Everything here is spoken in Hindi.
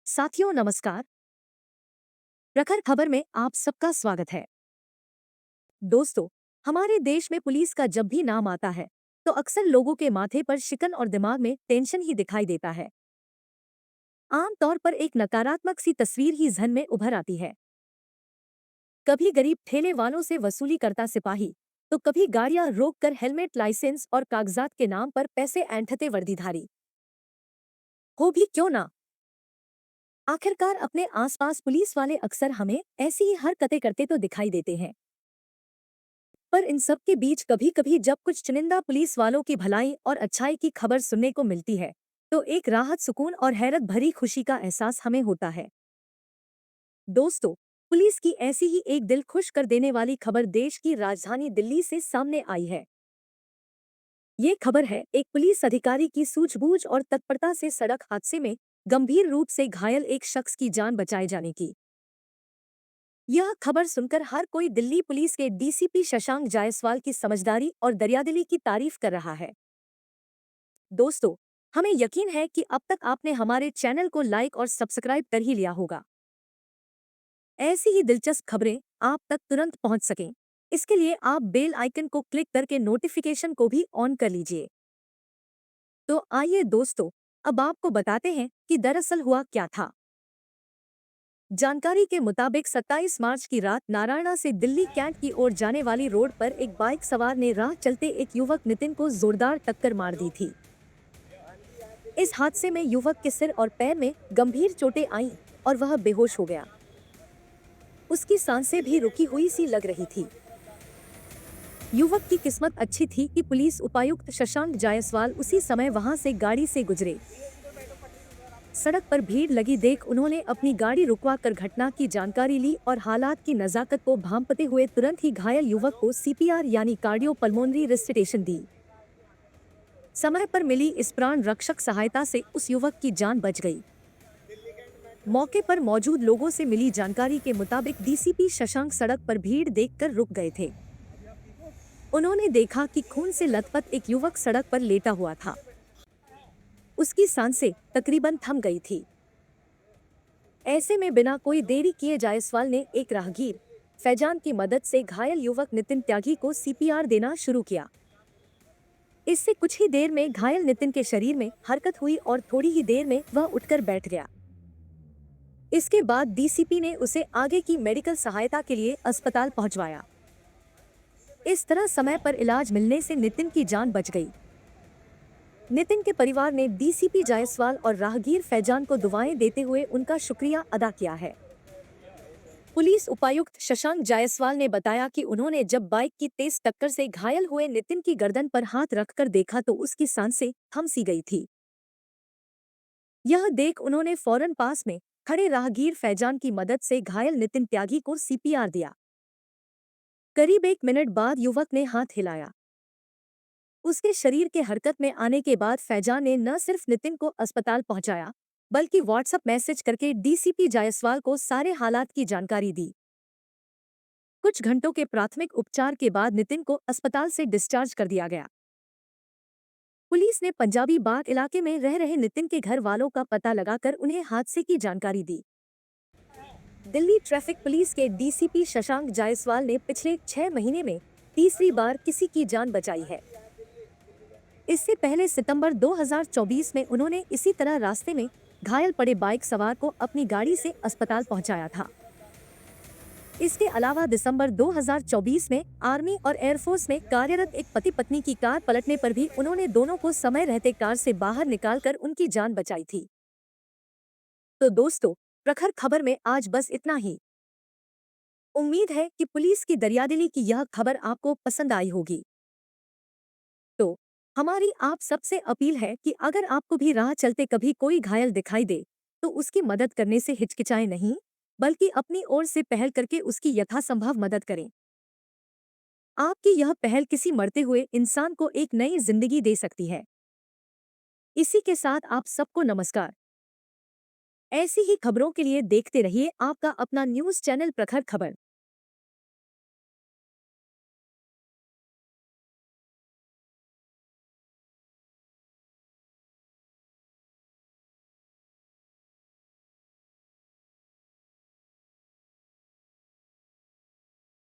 साथियों नमस्कार। प्रखर खबर में आप सबका स्वागत है। दोस्तों, हमारे देश में पुलिस का जब भी नाम आता है तो अक्सर लोगों के माथे पर शिकन और दिमाग में टेंशन ही दिखाई देता है। आमतौर पर एक नकारात्मक सी तस्वीर ही जहन में उभर आती है। कभी गरीब ठेले वालों से वसूली करता सिपाही, तो कभी गाड़ियां रोककर हेलमेट, लाइसेंस और कागजात के नाम पर पैसे ऐंठते वर्दीधारी। हो भी क्यों ना, आखिरकार अपने आसपास पुलिस वाले अक्सर हमें ऐसी ही हरकतें करते तो दिखाई देते हैं। पर इन सब के बीच कभी कभी जब कुछ चुनिंदा पुलिस वालों की भलाई और अच्छाई की खबर सुनने को मिलती है तो एक राहत, सुकून और हैरत भरी खुशी का एहसास हमें होता है। दोस्तों, पुलिस की ऐसी ही एक दिल खुश कर देने वाली खबर देश की राजधानी दिल्ली से सामने आई है। ये खबर है एक पुलिस अधिकारी की सूझबूझ और तत्परता से सड़क हादसे में गंभीर रूप से घायल एक शख्स की जान बचाए जाने की। यह खबर सुनकर हर कोई दिल्ली पुलिस के डीसीपी शशांक जायसवाल की समझदारी और दरियादिली की तारीफ कर रहा है। दोस्तों, हमें यकीन है कि अब तक आपने हमारे चैनल को लाइक और सब्सक्राइब कर ही लिया होगा। ऐसी ही दिलचस्प खबरें आप तक तुरंत पहुंच सकें, इसके लिए आप बेल आइकन को क्लिक करके नोटिफिकेशन को भी ऑन कर लीजिए। तो आइए दोस्तों, अब आपको बताते हैं कि दरअसल हुआ क्या था। जानकारी के मुताबिक 27 मार्च की रात नारायणा से दिल्ली कैंट की ओर जाने वाली रोड पर एक बाइक सवार ने राह चलते एक युवक नितिन को जोरदार टक्कर मार दी थी। इस हादसे में युवक के सिर और पैर में गंभीर चोटें आईं और वह बेहोश हो गया। उसकी सांसें भी रुकी हुई सी लग रही थी। युवक की किस्मत अच्छी थी कि पुलिस उपायुक्त शशांक जायसवाल उसी समय वहां से गाड़ी से गुजरे। सड़क पर भीड़ लगी देख उन्होंने अपनी गाड़ी रुकवा कर घटना की जानकारी ली और हालात की नज़ाकत को भांपते हुए तुरंत ही घायल युवक को सीपीआर यानी कार्डियो पल्मोनरी रेसिटेशन दी। समय पर मिली इस प्राण रक्षक सहायता से उस युवक की जान बच गई। मौके पर मौजूद लोगों से मिली जानकारी के मुताबिक डीसीपी शशांक सड़क पर भीड़ देखकर रुक गए थे। उन्होंने देखा कि खून से लथपथ एक युवक सड़क पर लेटा हुआ था। उसकी सांसें तकरीबन थम गई थी। ऐसे में बिना कोई देरी किए जायसवाल ने एक राहगीर फैजान की मदद से घायल युवक नितिन त्यागी को सीपीआर देना शुरू किया। इससे कुछ ही देर में घायल नितिन के शरीर में हरकत हुई और थोड़ी ही देर में वह उठकर बैठ गया। इसके बाद डीसीपी ने उसे आगे की मेडिकल सहायता के लिए अस्पताल पहुंचवाया। इस तरह समय पर इलाज मिलने से नितिन की जान बच गई। नितिन के परिवार ने डीसीपी जायसवाल और राहगीर फैजान को दुआएं देते हुए उनका शुक्रिया अदा किया है। पुलिस उपायुक्त शशांक जायसवाल ने बताया कि उन्होंने जब बाइक की तेज टक्कर से घायल हुए नितिन की गर्दन पर हाथ रखकर देखा तो उसकी सांसें थम सी गई थी। यह देख उन्होंने फौरन पास में खड़े राहगीर फैजान की मदद से घायल नितिन त्यागी को सीपीआर दिया। करीब 1 मिनट बाद युवक ने हाथ हिलाया। उसके शरीर के हरकत में आने के बाद फैजान ने न सिर्फ नितिन को अस्पताल पहुंचाया, बल्कि व्हाट्सएप मैसेज करके डीसीपी जायसवाल को सारे हालात की जानकारी दी। कुछ घंटों के प्राथमिक उपचार के बाद नितिन को अस्पताल से डिस्चार्ज कर दिया गया। पुलिस ने पंजाबी बाग इलाके में रह रहे नितिन के घर वालों का पता लगाकर उन्हें हादसे की जानकारी दी। दिल्ली ट्रैफिक पुलिस के डीसीपी शशांक जायसवाल ने पिछले 6 महीने में तीसरी बार किसी की जान बचाई है। इससे पहले सितंबर 2024 में उन्होंने इसी तरह रास्ते में घायल पड़े बाइक सवार को अपनी गाड़ी से अस्पताल पहुंचाया था। इसके अलावा दिसंबर 2024 में आर्मी और एयरफोर्स में कार्यरत एक पति पत्नी की कार पलटने पर भी उन्होंने दोनों को समय रहते कार से बाहर निकालकर उनकी जान बचाई थी। तो दोस्तों, प्रखर खबर में आज बस इतना ही। उम्मीद है कि पुलिस की दरियादिली की यह खबर आपको पसंद आई होगी। तो हमारी आप सबसे अपील है कि अगर आपको भी राह चलते कभी कोई घायल दिखाई दे तो उसकी मदद करने से हिचकिचाएं नहीं, बल्कि अपनी ओर से पहल करके उसकी यथासंभव मदद करें। आपकी यह पहल किसी मरते हुए इंसान को एक नई जिंदगी दे सकती है। इसी के साथ आप सबको नमस्कार। ऐसी ही खबरों के लिए देखते रहिए आपका अपना न्यूज़ चैनल प्रखर खबर।